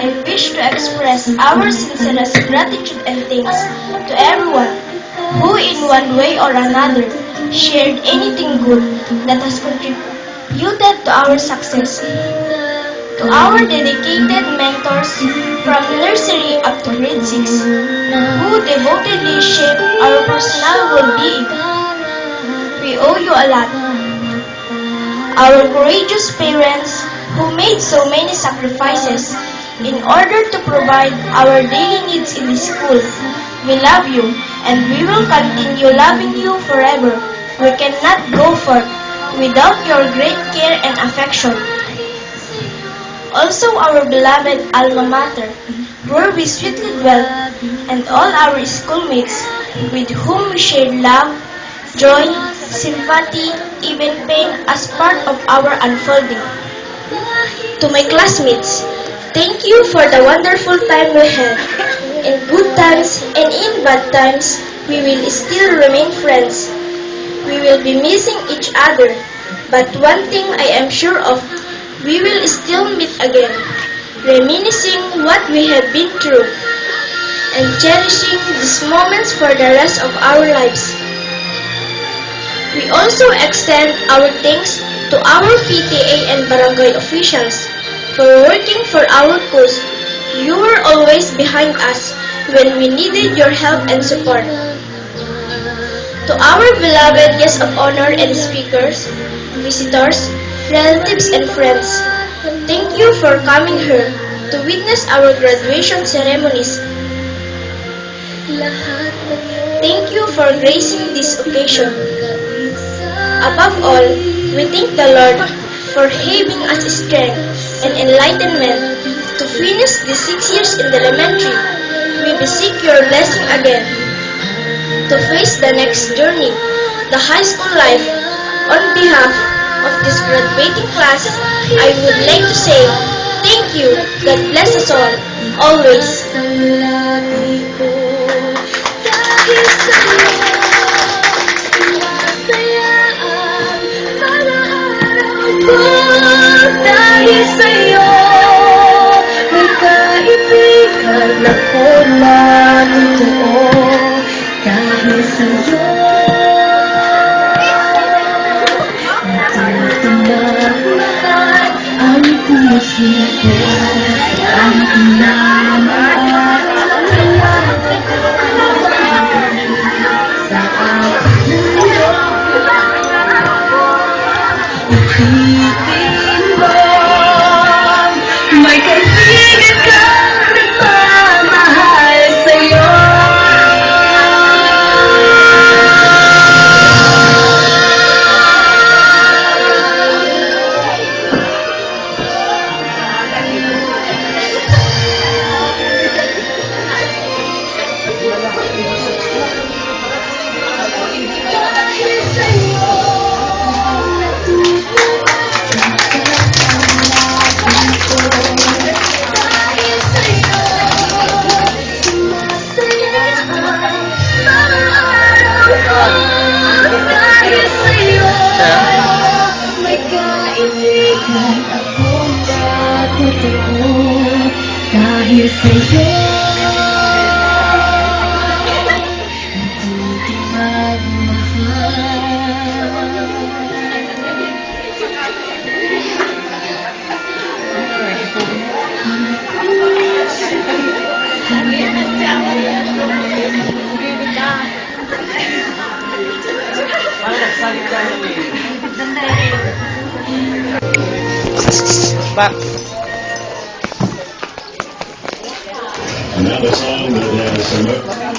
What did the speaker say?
I wish to express our sincerest gratitude and thanks to everyone who in one way or another shared anything good that has contributed to our success. To our dedicated mentors from nursery up to grade 6 who devotedly shaped our personal well-being, we owe you a lot. Our courageous parents who made so many sacrifices in order to provide our daily needs in the school, we love you and we will continue loving you forever. We cannot go far without your great care and affection. Also our beloved alma mater, where we sweetly dwell, and all our schoolmates with whom we shared love, joy, sympathy, even pain as part of our unfolding. To my classmates, thank you for the wonderful time we had. In good times and in bad times, we will still remain friends. We will be missing each other, but one thing I am sure of, we will still meet again, reminiscing what we have been through, and cherishing these moments for the rest of our lives. We also extend our thanks to our PTA and barangay officials for working for our cause. You were always behind us when we needed your help and support. To our beloved guests of honor and speakers, visitors, relatives and friends, thank you for coming here to witness our graduation ceremonies. Thank you for gracing this occasion. Above all, we thank the Lord for giving us strength and enlightenment to finish the 6 years in the elementary. We beseech your blessing again to face the next journey, the high school life. On behalf of this graduating class, I would like to say thank you. God bless us all, always. Dahil sa'yo, may kaibigan ako na totoo. Dahil sa'yo, natutunan ang puso ko. Ang pinamahal sa aking mundo. Ipitin mo, may kaibigan kang nagmamahal sa'yo. Dahil sa'yo, may kaibigan akong totoo. Dahil sa'yo, hindi magmahal. Back. Another song that has